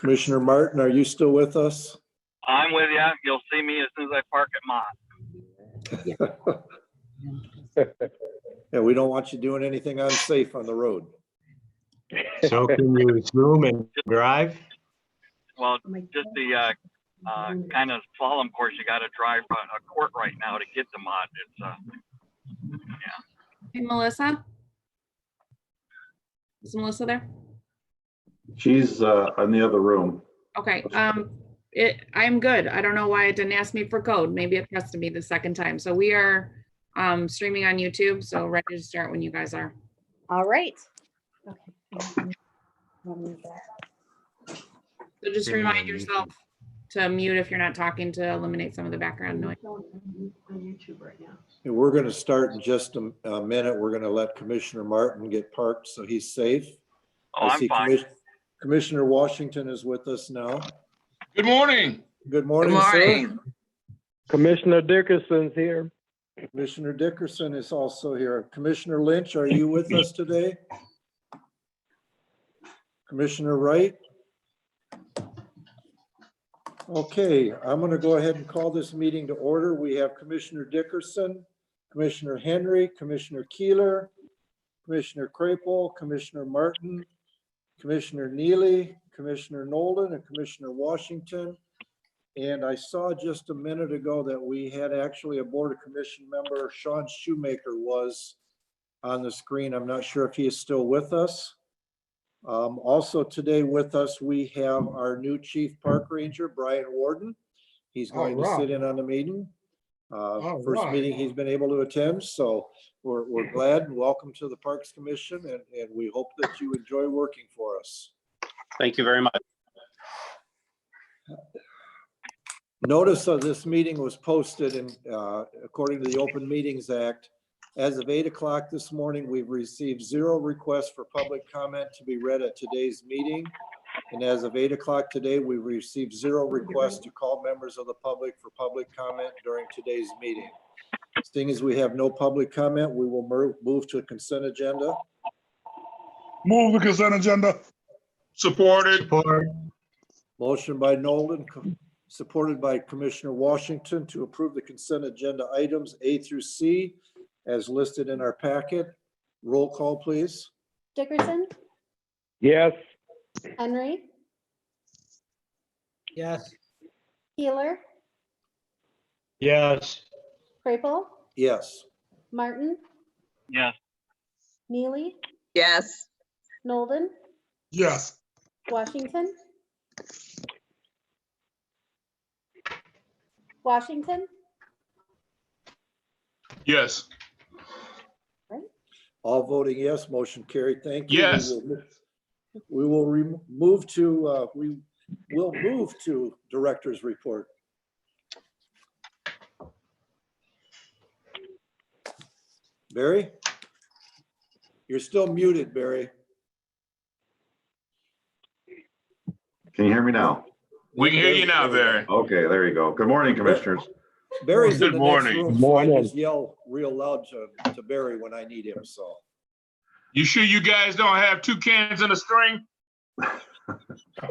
Commissioner Martin, are you still with us? I'm with you. You'll see me as soon as I park at Mott. Yeah, we don't want you doing anything unsafe on the road. So can you zoom and drive? Well, just the kind of slalom course you got to drive a court right now to get to Mott. It's Hey, Melissa? Is Melissa there? She's in the other room. Okay, I'm good. I don't know why it didn't ask me for code. Maybe it tested me the second time. So we are streaming on YouTube, so ready to start when you guys are. All right. Okay. So just remind yourself to mute if you're not talking to eliminate some of the background noise. On YouTube right now. And we're going to start in just a minute. We're going to let Commissioner Martin get parked so he's safe. oh, I'm fine. Commissioner Washington is with us now. Good morning. Good morning, Good morning. sir. Commissioner Dickerson's here. Commissioner Dickerson is also here. Commissioner Lynch, are you with us today? Commissioner Wright? Okay, I'm going to go ahead and call this meeting to order. We have Commissioner Dickerson, Commissioner Henry, Commissioner Keeler, Commissioner Krapel, Commissioner Martin, Commissioner Neely, Commissioner Nolden, and Commissioner Washington. And I saw just a minute ago that we had actually a Board of Commission member, Sean Shoemaker, was on the screen. I'm not sure if he is still with us. Also today with us, we have our new Chief Park Ranger, Brian Warden. He's going to sit in on the meeting. First meeting he's been able to attend, so we're glad and welcome to the Parks Commission, and we hope that you enjoy working for us. Thank you very much. Notice of this meeting was posted and according to the Open Meetings Act. As of 8 o'clock this morning, we've received 0 requests for public comment to be read at today's meeting. And as of 8 o'clock today, we've received 0 requests to call members of the public for public comment during today's meeting. Seeing as we have no public comment, we will move to a consent agenda. Move the consent agenda. Supported. Support. Motion by Nolan, supported by Commissioner Washington to approve the consent agenda items A through C as listed in our packet. Roll call, please. Dickerson, Yes. Henry, Yes. Keeler, Yes. Krapel, Yes. Martin, Yes. Neely, Yes. Nolden, Yes. Washington. Washington, Yes. All voting yes, motion carried. Thank you. Yes. We will move to director's report. Barry? You're still muted, Barry. Can you hear me now? We can hear you now, Barry. Okay, there you go. Good morning, commissioners. Barry's in Good the morning. next room, so I just yell real loud to Barry when I need him, so. You sure you guys don't have 2 cans in a string?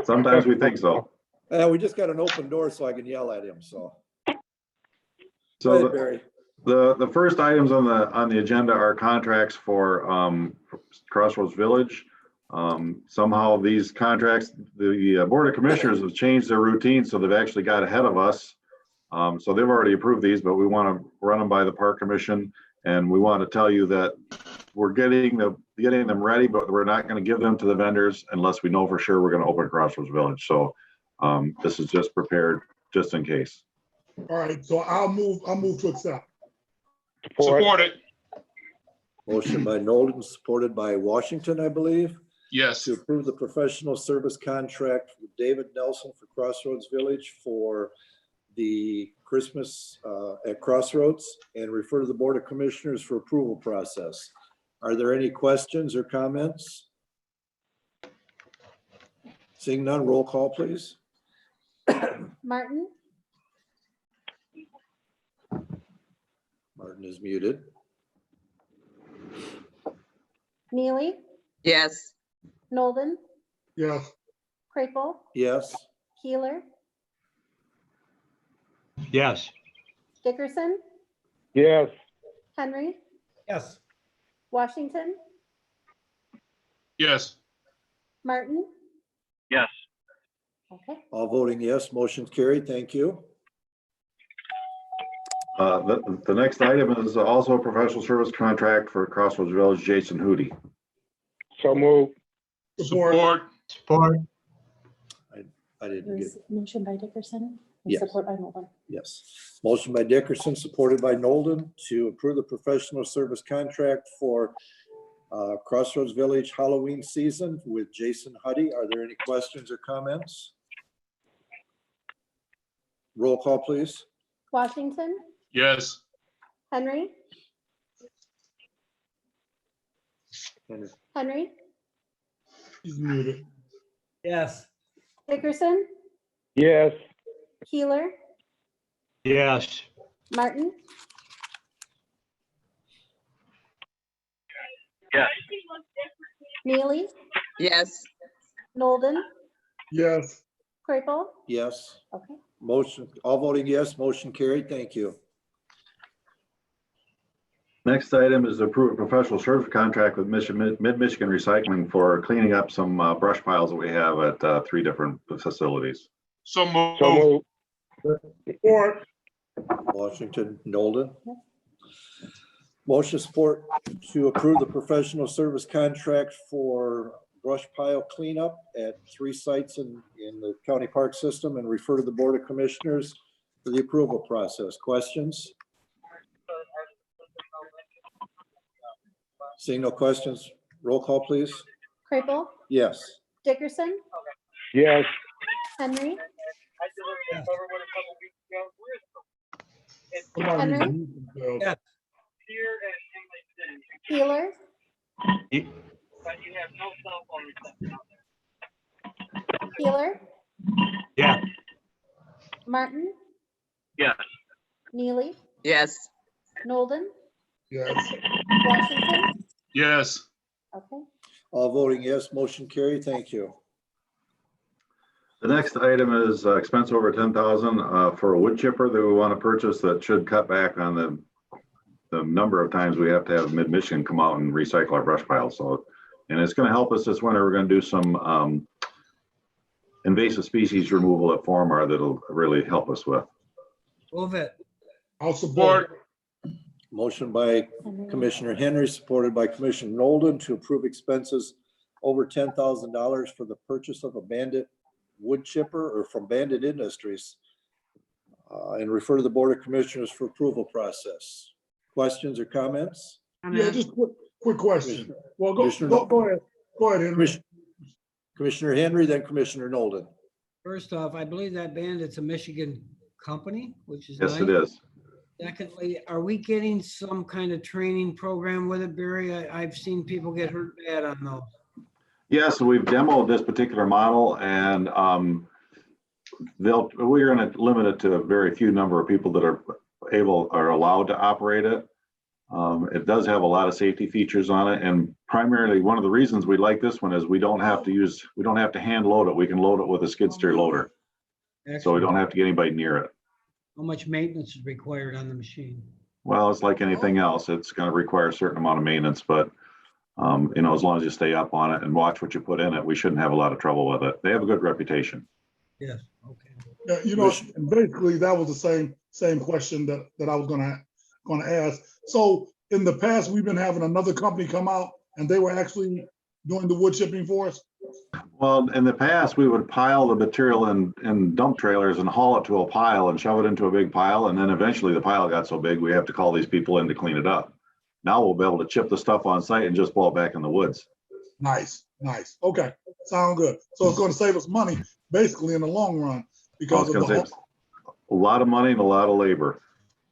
Sometimes we think so. We just got an open door so I can yell at him, so. Go So ahead, Barry. the first items on the agenda are contracts for Crossroads Village. Somehow these contracts, the Board of Commissioners have changed their routine, so they've actually got ahead of us. So they've already approved these, but we want to run them by the Park Commission, and we want to tell you that we're getting them ready, but we're not going to give them to the vendors unless we know for sure we're going to open Crossroads Village. So this is just prepared just in case. All right, so I'll move to accept. Support. Supported. Motion by Nolan, supported by Washington, I believe, Yes. to approve the professional service contract with David Nelson for Crossroads Village for the Christmas at Crossroads, and refer to the Board of Commissioners for approval process. Are there any questions or comments? Seeing none, roll call, please. Martin, Martin is muted. Neely, Yes. Nolden, Yes. Kraypel, Yes. Keeler, Yes. Dickerson, yes, Henry, Yes. Washington, Yes. Martin. yes, Okay, All voting yes, motion carried. Thank you. The next item is also a professional service contract for Crossroads Village, Jason Hootie. so move, Support. Support. I didn't get, there's motion by Dickerson and Yes. support by Nolan. yes. Motion by Dickerson, supported by Nolden to approve the professional service contract for Crossroads Village Halloween season with Jason Huddy. Are there any questions or comments? Roll call, please. Washington, Yes. Henry, Henry, He's muted. Yes. Dickerson, yes, Keeler, Yes. Martin, yes, Neely, Yes. Nolden, Yes. Kraypel. Yes. Okay, Motion, all voting yes, motion carried. Thank you. Next item is to approve a professional service contract with Mid-Michigan Recycling for cleaning up some brush piles that we have at 3 different facilities. So move. so move, Support. Washington, Nolden. Motion support to approve the professional service contract for brush pile cleanup at 3 sites in the county park system and refer to the Board of Commissioners for the approval process. Questions? Seeing no questions, roll call, please. Kraypel, Yes. Dickerson, yes, Henry, Henry, Yes. Keeler, Ye- Keeler, Yeah. Martin, yes, Neely, Yes. Nolden, Yes. Washington. Yes. Okay, All voting yes, motion carried. Thank you. The next item is expense over 10,000 for a wood chipper that we want to purchase that should cut back on the number of times we have to have Mid-Michigan come out and recycle our brush piles. So, and it's going to help us this winter. We're going to do some invasive species removal at Formar that'll really help us with. Move it. I'll support. Motion by Commissioner Henry, supported by Commissioner Nolden to approve expenses over $10,000 for the purchase of a Bandit wood chipper or from Bandit Industries and refer to the Board of Commissioners for approval process. Questions or comments? Yeah, just quick question. Well, Commissioner go ahead. Go ahead, Henry. Commissioner Henry, then Commissioner Nolden. First off, I believe that Bandit's a Michigan company, which is Yes, it nice. is. Secondly, are we getting some kind of training program with it, Barry? I've seen people get hurt bad on those. Yeah, so we've demoed this particular model and we're going to limit it to a very few number of people that are allowed to operate it. It does have a lot of safety features on it, and primarily one of the reasons we like this one is we don't have to hand load it. We can load it with a skid steer loader, so we don't have to get anybody near it. How much maintenance is required on the machine? Well, it's like anything else. It's going to require a certain amount of maintenance, but as long as you stay up on it and watch what you put in it, we shouldn't have a lot of trouble with it. They have a good reputation. Yes, okay. Yeah, and basically that was the same question that I was gonna ask. So in the past, we've been having another company come out and they were actually doing the wood chipping for us. Well, in the past, we would pile the material in dump trailers and haul it to a pile and shove it into a big pile. And then eventually the pile got so big, we have to call these people in to clean it up. Now we'll be able to chip the stuff on site and just blow it back in the woods. Nice. Okay, sound good. So it's going to save us money basically in the long run because Well, of it's gonna the save a lot of money and a lot of labor.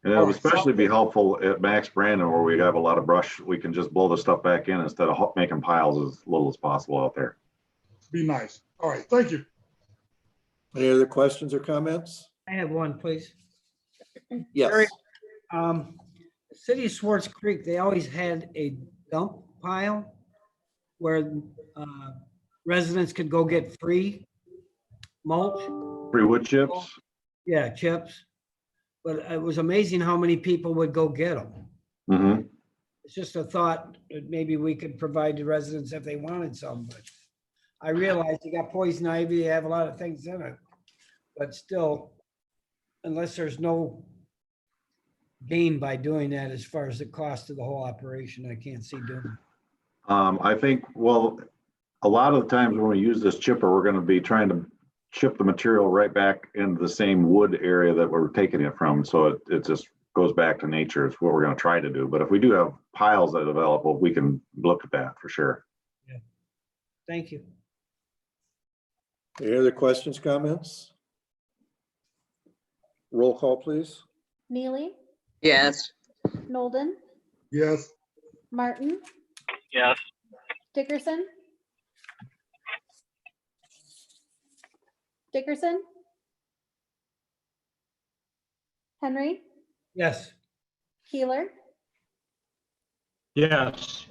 And it'll All right, especially be helpful at Max Brandon where we have a lot of brush. We can just blow the stuff back in instead of making piles as little as possible out there. be nice. All right, thank you. Any other questions or comments? I have one, please. Yes. Barry, the city of Swartz Creek, they always had a dump pile where residents could go get free mulch. Free wood chips. Yeah, chips. But it was amazing how many people would go get them. Mhm. It's just a thought that maybe we could provide to residents if they wanted some, but I realize you got poison ivy, you have a lot of things in it. But still, unless there's no gain by doing that as far as the cost of the whole operation, I can't see doing it. I think, well, a lot of the times when we use this chipper, we're gonna be trying to chip the material right back into the same wood area that we're taking it from. So it just goes back to nature. It's what we're gonna try to do. But if we do have piles that are available, we can look at that for sure. Thank you. Any other questions, comments? Roll call, please. Neely, Yes. Nolden, Yes, Martin, Yes, Dickerson. Dickerson. Henry, Yes. Keeler, Yes.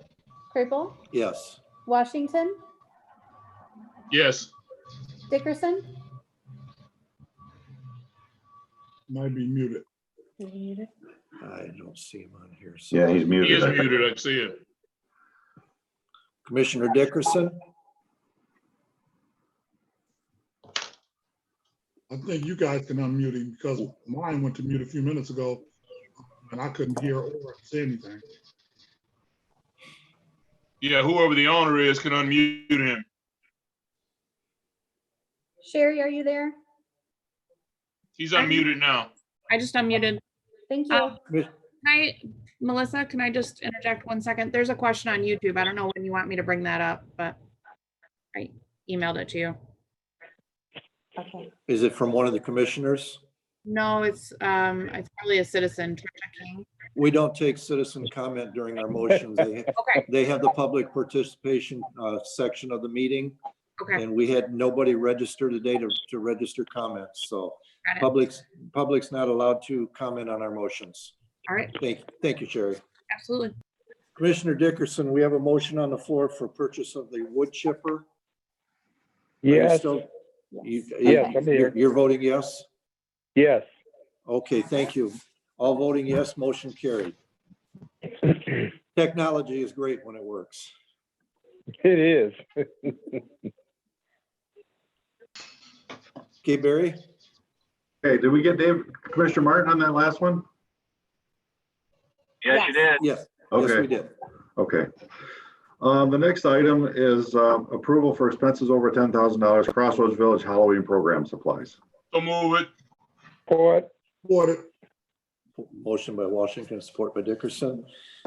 Kripel, Yes. Washington, Yes. Dickerson. might be muted. I don't see him on here. So Yeah, he's He muted. is I think. muted, I see it. Commissioner Dickerson? I think you guys can unmute him because mine went to mute a few minutes ago and I couldn't hear or say anything. Yeah, whoever the owner is can unmute him. Sherry, are you there? He's unmuted now. I just unmuted. Thank you. Melissa, can I just interject 1 second? There's a question on YouTube. I don't know when you want me to bring that up, but I emailed it to you. Okay. Is it from one of the commissioners? No, it's probably a citizen. Trisha King. We don't take citizen comment during our motions. Okay, They have the public participation section of the meeting. okay, And we had nobody register today to register comments. So got it. public's not allowed to comment on our motions. All right, Thank you, Sherry. absolutely. Commissioner Dickerson, we have a motion on the floor for purchase of the wood chipper. Are you Yes, still- yes, I'm here. You're voting yes? Yes. Okay, thank you. All voting yes, motion carried. Technology is great when it works. It is. Okay, Barry? Okay, did we get Commissioner Martin on that last one? yes, you did. Yes, yes, Okay. we did. Okay. The next item is approval for expenses over $10,000 Crossroads Village Halloween program supplies. So move it. Support. Ordered. Motion by Washington, support by Dickerson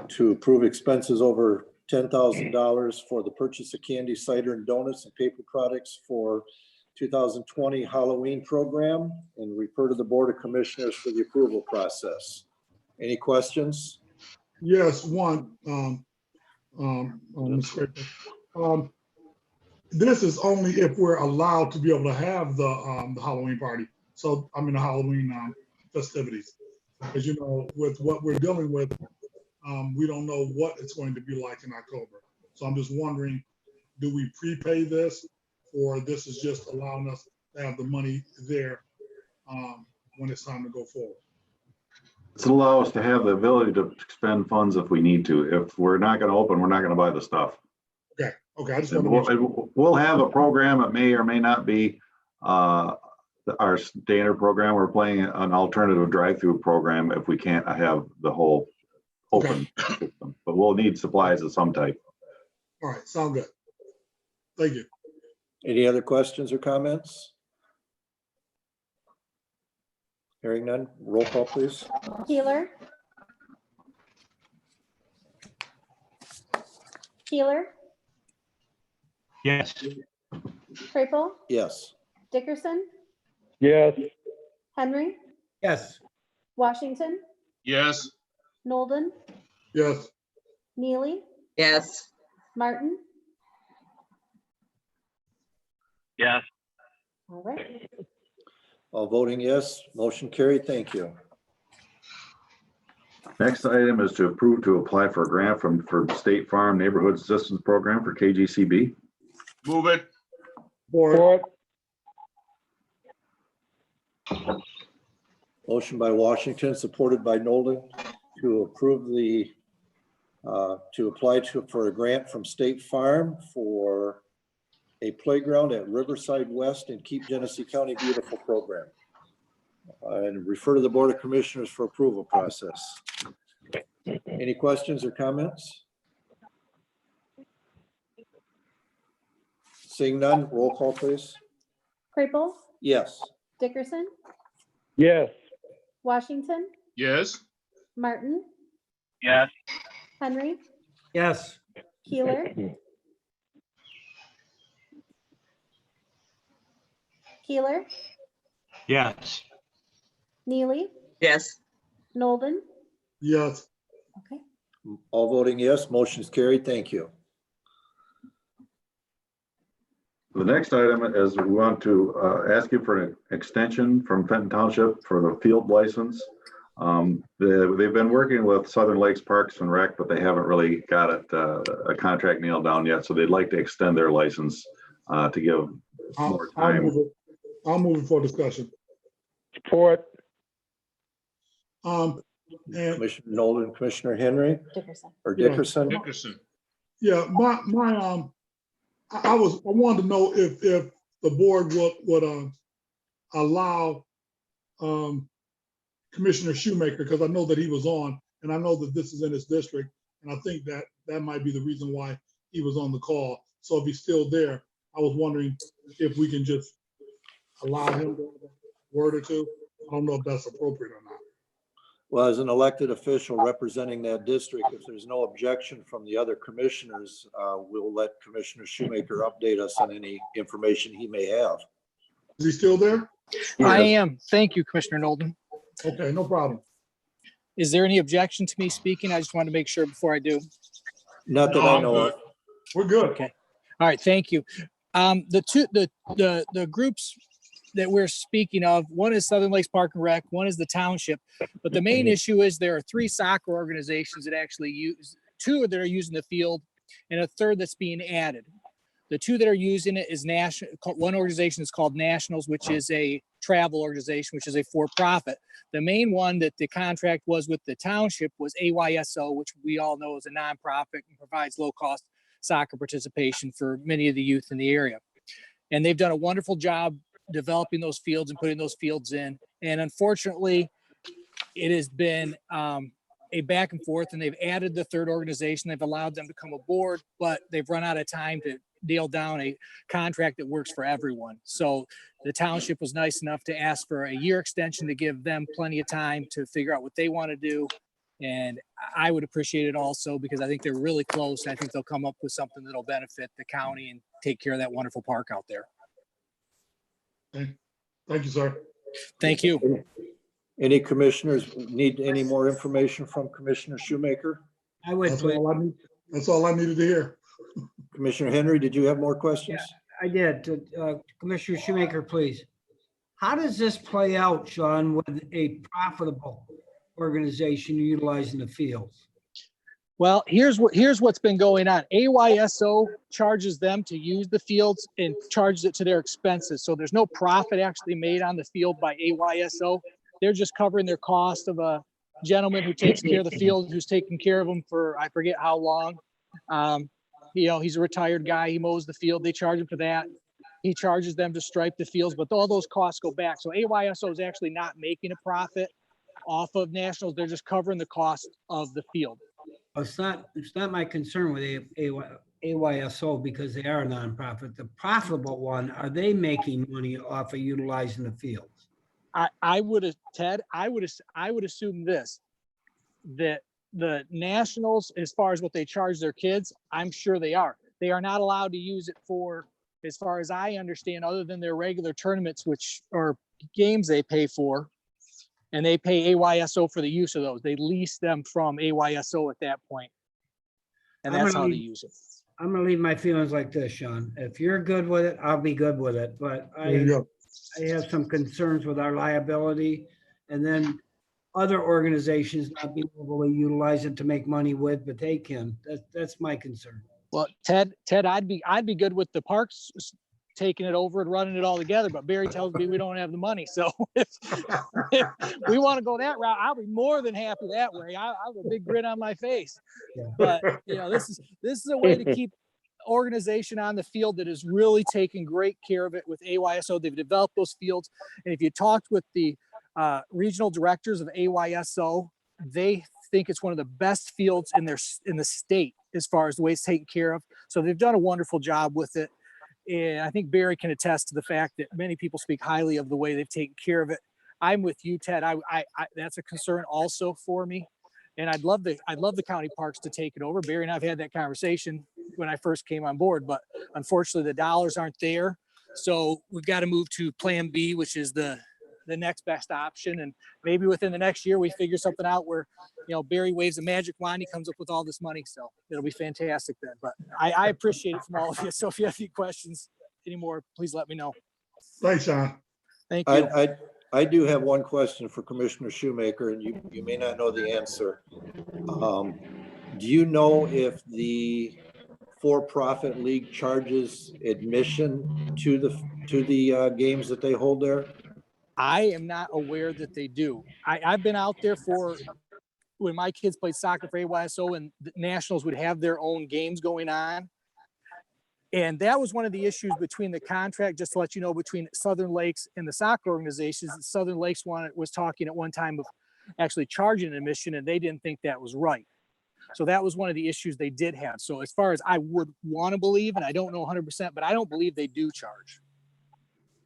to approve expenses over $10,000 for the purchase of candy, cider, and donuts and paper products for 2020 Halloween program, and refer to the Board of Commissioners for the approval process. Any questions? Yes, one, Ms. Crapo. This is only if we're allowed to be able to have the Halloween party. So, I mean, the Halloween festivities. Because, you know, with what we're dealing with, we don't know what it's going to be like in October. So I'm just wondering, do we prepay this, or this is just allowing us to have the money there when it's time to go forward? This will allow us to have the ability to expend funds if we need to. If we're not going to open, we're not going to buy the stuff. Okay, I just And want to make sure. we'll have a program. It may or may not be our standard program. We're playing an alternative drive-through program if we can't have the whole open system. But we'll need supplies of some type. All right, sound good. Thank you. Any other questions or comments? Hearing none, roll call, please. Keeler. Keeler, Yes. Kripel, Yes. Dickerson, Yes. Henry, Yes. Washington, Yes. Nolden, Yes, Neely, Yes. Martin. Yes, All right. All voting yes, motion carried. Thank you. Next item is to approve to apply for a grant for State Farm Neighborhood Assistance Program for KGCB. Move it. board, Support. Motion by Washington, supported by Nolan, to approve the, to apply for a grant from State Farm for a playground at Riverside West and Keep Genesee County Beautiful program. And refer to the Board of Commissioners for approval process. Any questions or comments? Seeing none, roll call please. Kraypel, Yes. Dickerson, yes, Washington, Yes. Martin, yes, Henry, Yes, Keeler, Keeler, Yes. Neely, Yes. Nolden. yes, Okay. All voting yes, motion is carried. Thank you. The next item is we want to ask you for an extension from Penn Township for the field license. They've been working with Southern Lakes Parks and Rec, but they haven't really got it, a contract nailed down yet. So they'd like to extend their license to give more I'll time. move it for discussion. support, And Commissioner Nolan, Commissioner Henry Dickerson. or Yeah. Dickerson? Dickerson. yeah, I wanted to know if the board would allow Commissioner Shoemaker, because I know that he was on, and I know that this is in his district, and I think that might be the reason why he was on the call. So if he's still there, I was wondering if we can just allow him to have a word or two. I don't know if that's appropriate or not. Well, as an elected official representing that district, if there's no objection from the other commissioners, we'll let Commissioner Shoemaker update us on any information he may have. Is he still there? I am. Thank you, Commissioner Nolden. Okay, no problem. Is there any objection to me speaking? I just want to make sure before I do. Not that I know of. We're good. Okay. All right. Thank you. The groups that we're speaking of, one is Southern Lakes Park and Rec, one is the Township. But the main issue is there are 3 soccer organizations that actually use, 2 that are using the field and a third that's being added. The 2 that are using it is national. One organization is called Nationals, which is a travel organization, which is a for-profit. The main one that the contract was with the Township was AYSO, which we all know is a nonprofit and provides low-cost soccer participation for many of the youth in the area. And they've done a wonderful job developing those fields and putting those fields in. And unfortunately, it has been a back and forth, and they've added the third organization. They've allowed them to come aboard, but they've run out of time to nail down a contract that works for everyone. So the Township was nice enough to ask for a year extension to give them plenty of time to figure out what they want to do. And I would appreciate it also because I think they're really close. I think they'll come up with something that'll benefit the county and take care of that wonderful park out there. Okay. Thank you, sir. Thank you. Any commissioners need any more information from Commissioner Shoemaker? I would, That's please. all I need. That's all I needed to hear. Commissioner Henry, did you have more questions? I did. Commissioner Shoemaker, please. How does this play out, Sean, with a profitable organization utilizing the fields? Well, here's what's been going on. AYSO charges them to use the fields and charges it to their expenses. So there's no profit actually made on the field by AYSO. They're just covering their cost of a gentleman who takes care of the field, who's taken care of them for, I forget how long. He's a retired guy. He mows the field. They charge him for that. He charges them to stripe the fields, but all those costs go back. So AYSO is actually not making a profit off of Nationals. They're just covering the cost of the field. It's not my concern with AYSO because they are a nonprofit. The profitable one, are they making money off of utilizing the fields? I would assume this, that the Nationals, as far as what they charge their kids, I'm sure they are. They are not allowed to use it for, as far as I understand, other than their regular tournaments, which are games they pay for. And they pay AYSO for the use of those. They lease them from AYSO at that point. And that's how they use it. I'm gonna leave my feelings like this, Sean. If you're good with it, I'll be good with it. But There you go. I have some concerns with our liability. And then other organizations not being able to utilize it to make money with, but they can. That's my concern. Well, Ted, I'd be good with the parks taking it over and running it all together, but Barry tells me we don't have the money. So if we want to go that route, I'll be more than happy that way. I have a big grin on my face. But this is a way to keep organization on the field that is really taking great care of it with AYSO. They've developed those fields. And if you talked with the regional directors of AYSO, they think it's one of the best fields in the state as far as the way it's taken care of. So they've done a wonderful job with it. And I think Barry can attest to the fact that many people speak highly of the way they've taken care of it. I'm with you, Ted. I that's a concern also for me. And I'd love the county parks to take it over. Barry and I've had that conversation when I first came on board, but unfortunately the dollars aren't there. So we've got to move to plan B, which is the next best option. And maybe within the next year, we figure something out where, Barry waves a magic wand, he comes up with all this money. So it'll be fantastic then. But I appreciate it from all of you. So if you have any questions anymore, please let me know. Thanks, Sean. Thank you. I do have one question for Commissioner Shoemaker, and you may not know the answer. Do you know if the for-profit league charges admission to the games that they hold there? I am not aware that they do. I've been out there for when my kids played soccer for AYSO, and the Nationals would have their own games going on. And that was one of the issues between the contract, just to let you know, between Southern Lakes and the soccer organizations. Southern Lakes was talking at one time of actually charging an admission, and they didn't think that was right. So that was one of the issues they did have. So as far as I would want to believe, and I don't know 100%, but I don't believe they do charge.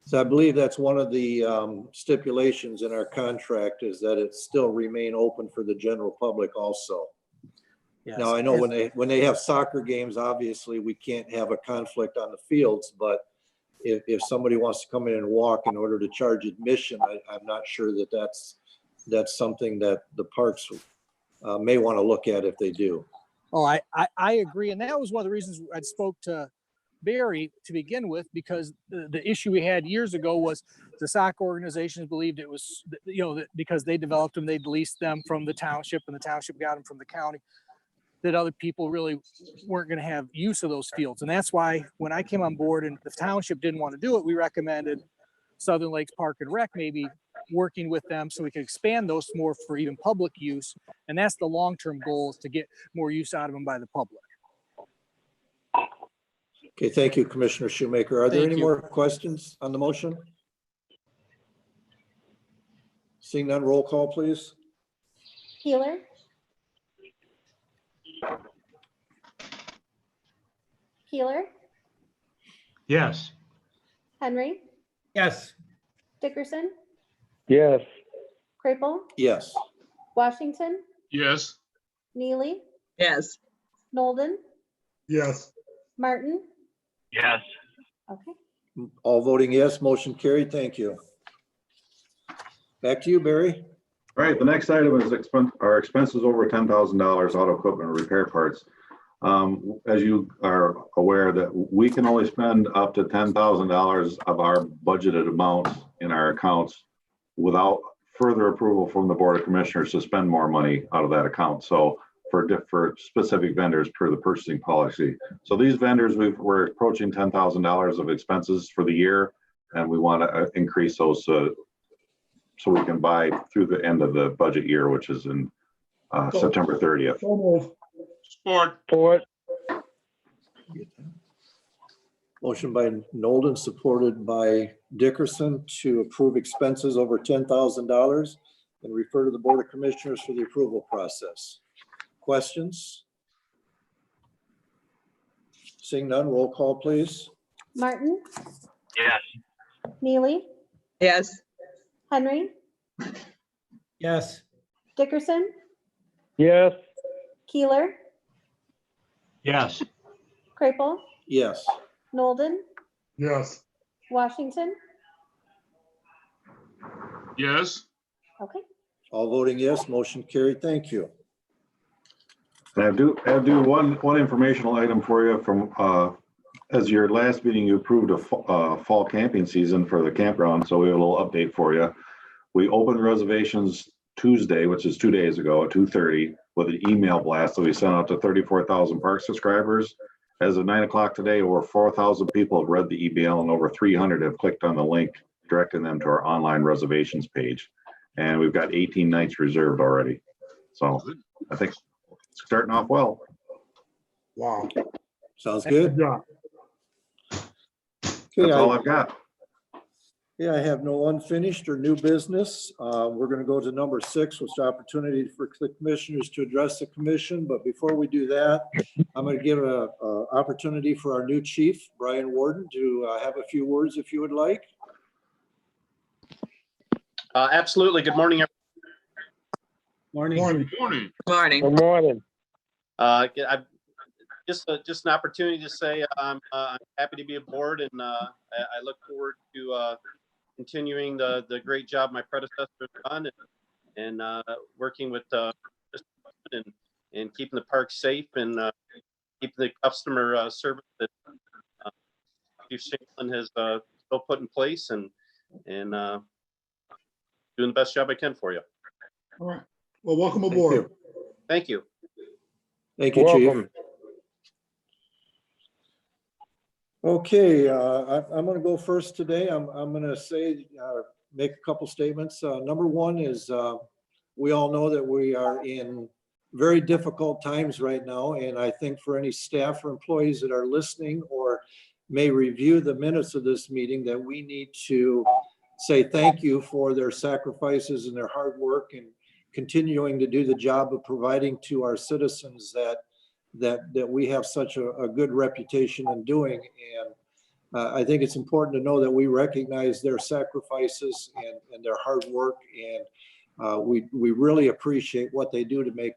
So I believe that's one of the stipulations in our contract, is that it still remain open for the general public also. Yes. Now, I know when they have soccer games, obviously we can't have a conflict on the fields, but if somebody wants to come in and walk in order to charge admission, I'm not sure that that's something that the parks may want to look at if they do. Oh, I agree. And that was one of the reasons I spoke to Barry to begin with, because the issue we had years ago was the soccer organizations believed it was, that because they developed them, they'd leased them from the township, and the township got them from the county, that other people really weren't going to have use of those fields. And that's why when I came on board and the township didn't want to do it, we recommended Southern Lakes Park and Rec maybe working with them so we could expand those more for even public use. And that's the long-term goal, is to get more use out of them by the public. Okay, thank you, Commissioner Shoemaker. Are there Thank any you. more questions on the motion? Seeing none, roll call, please. Keeler, Yes. Henry, Yes. Dickerson, Yes. Krapel, Yes. Washington, Yes. Neely, Yes. Nolden, Yes. Martin. Yes. Okay. All voting yes, motion carried. Thank you. Back to you, Barry. All right, the next item is our expenses over $10,000 auto equipment and repair parts. As you are aware, that we can only spend up to $10,000 of our budgeted amount in our accounts without further approval from the Board of Commissioners to spend more money out of that account. So for specific vendors per the purchasing policy. So these vendors, we're approaching $10,000 of expenses for the year, and we want to increase those so we can buy through the end of the budget year, which is in September 30th. So move. Support. Motion by Nolden, supported by Dickerson, to approve expenses over $10,000 and refer to the Board of Commissioners for the approval process. Questions? Seeing none, roll call, please. Martin, Yes. Neely, Yes. Henry, Yes. Dickerson, Yes. Keeler, Yes. Krapel, Yes. Nolden, Yes. Washington. Yes. Okay. All voting yes, motion carried. Thank you. And I do one informational item for you from, as your last meeting, you approved a fall camping season for the campground. So we have a little update for you. We opened reservations Tuesday, which is 2 days ago at 2:30, with an email blast that we sent out to 34,000 park subscribers. as of 9 o'clock today, over 4,000 people have read the EBL and over 300 have clicked on the link directing them to our online reservations page. And we've got 18 nights reserved already. So I think it's starting off well. Wow. Sounds good. Good job. Okay, That's all I've got. Yeah, I have no unfinished or new business. We're going to go to number 6, which is opportunity for the commissioners to address the commission. But before we do that, I'm going to give a opportunity for our new chief, Brian Warden, to have a few words if you would like. Absolutely. Good morning, Morning. Morning. Morning. everyone. Good morning. Just an opportunity to say I'm happy to be aboard, and I look forward to continuing the great job my predecessor has done, and working with and keeping the park safe and keeping the customer service that Chief Shanklin has still put in place, and doing the best job I can for you. All right. Well, welcome Thank aboard. you. Thank you. Thank you, Chief. Welcome. Okay, I'm going to go first today. I'm going to say, make a couple statements. Number one is we all know that we are in very difficult times right now. And I think for any staff or employees that are listening or may review the minutes of this meeting, that we need to say thank you for their sacrifices and their hard work and continuing to do the job of providing to our citizens that we have such a good reputation in doing. And I think it's important to know that we recognize their sacrifices and their hard work. And we really appreciate what they do to make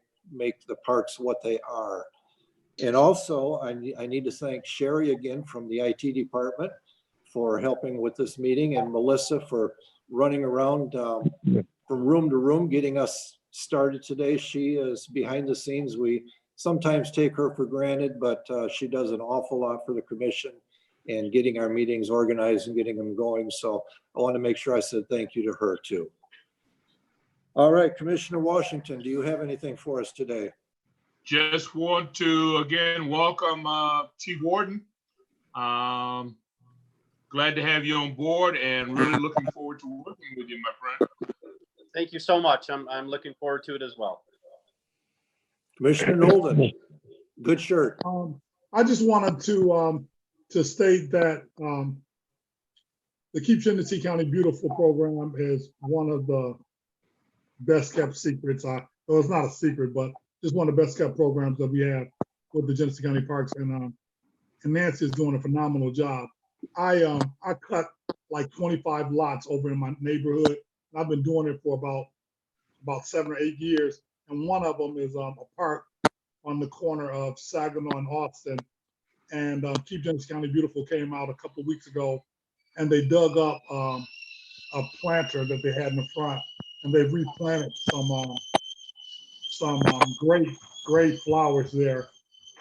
the parks what they are. And also, I need to thank Sherry again from the IT department for helping with this meeting, and Melissa for running around from room to room, getting us started today. She is behind the scenes. We sometimes take her for granted, but she does an awful lot for the commission and getting our meetings organized and getting them going. So I want to make sure I said thank you to her too. All right, Commissioner Washington, do you have anything for us today? Just want to again welcome Chief Warden. Glad to have you on board and really looking forward to working with you, my friend. Thank you so much. I'm looking forward to it as well. Commissioner Nolden, good shirt. I just wanted to state that the Keep Genesee County Beautiful program is one of the best kept secrets. Well, it's not a secret, but just one of the best kept programs that we have with the Genesee County Parks, and Nancy is doing a phenomenal job. I cut like 25 lots over in my neighborhood. I've been doing it for about 7 or 8 years, and one of them is a park on the corner of Saginaw and Austin. And Keep Genesee County Beautiful came out a couple of weeks ago, and they dug up a planter that they had in the front, and they've replanted some great flowers there.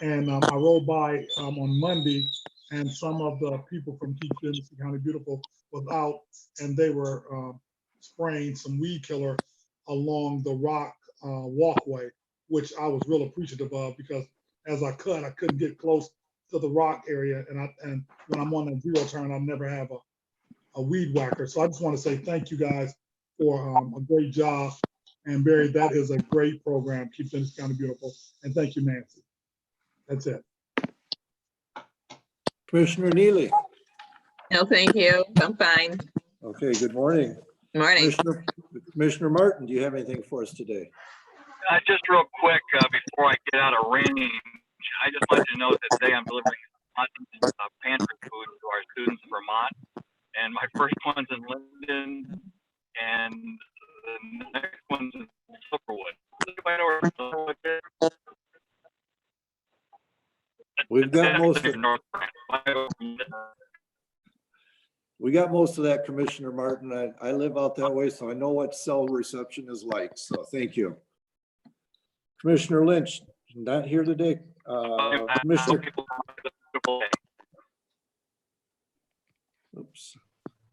And I rode by on Monday, and some of the people from Keep Genesee County Beautiful was out, and they were spraying some weed killer along the rock walkway, which I was real appreciative of, because as I cut, I couldn't get close to the rock area, and when I'm on a zero turn, I never have a weed whacker. So I just want to say thank you guys for a great job. And Barry, that is a great program, Keep Genesee County Beautiful. And thank you, Nancy. That's it. Commissioner Neely. No, thank you. I'm fine. Okay, good morning. Morning. Commissioner Martin, do you have anything for us today? Just real quick, before I get out of range, I just let you know that today I'm delivering pantry food to our students in Vermont. And my first one's in Linden, and the next one's in Silverwood. Anybody know where Silverwood is? We've got most of North Carolina. We got most of that, Commissioner Martin. I live out that way, so I know what cell reception is like. So thank you. Commissioner Lynch, not here today.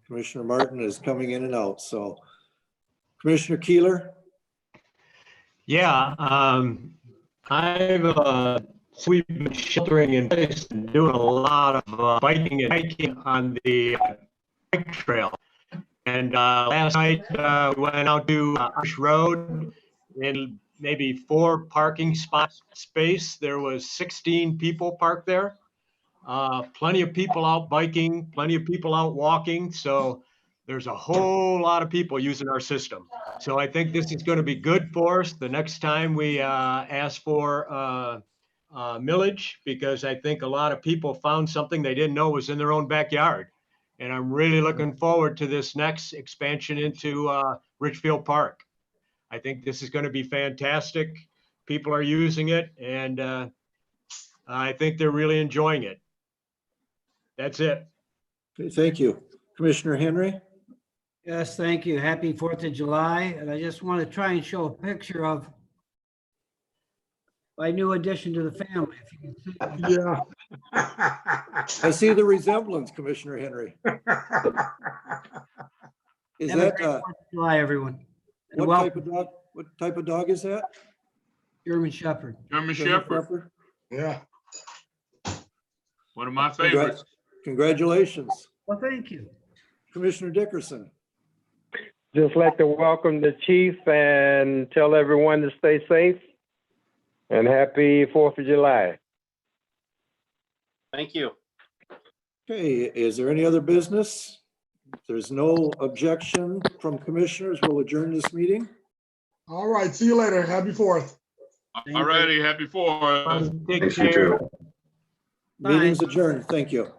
Commissioner Martin is coming in and out. So Commissioner Keeler. Yeah, I've So we've been sheltering in place and doing a lot of biking and hiking on the bike trail. And last night we went out to Crossroads in maybe 4 parking spots space. There was 16 people parked there. Plenty of people out biking, plenty of people out walking. So there's a whole lot of people using our system. So I think this is going to be good for us the next time we ask for millage, because I think a lot of people found something they didn't know was in their own backyard. And I'm really looking forward to this next expansion into Richfield Park. I think this is going to be fantastic. People are using it, and I think they're really enjoying it. That's it. Okay, thank you. Commissioner Henry? Yes, thank you. Happy 4th of July. And I just want to try and show a picture of my new addition to the family. If you can see. Yeah. I see the resemblance, Commissioner Henry. Is Have a that, great 4th of July, everyone. And what welcome, type of dog, what type of dog is that? German Shepherd. German German Shepherd, Yeah. one of my favorites. Congratulations. Well, thank you. Commissioner Dickerson. Just like to welcome the chief and tell everyone to stay safe and happy 4th of July. Thank you. Okay, is there any other business? If there's no objection from commissioners, we'll adjourn this meeting. All right. See you later. Happy 4th. All righty, happy 4th. Take Thanks, you care. too. Bye. Meeting's adjourned. Thank you.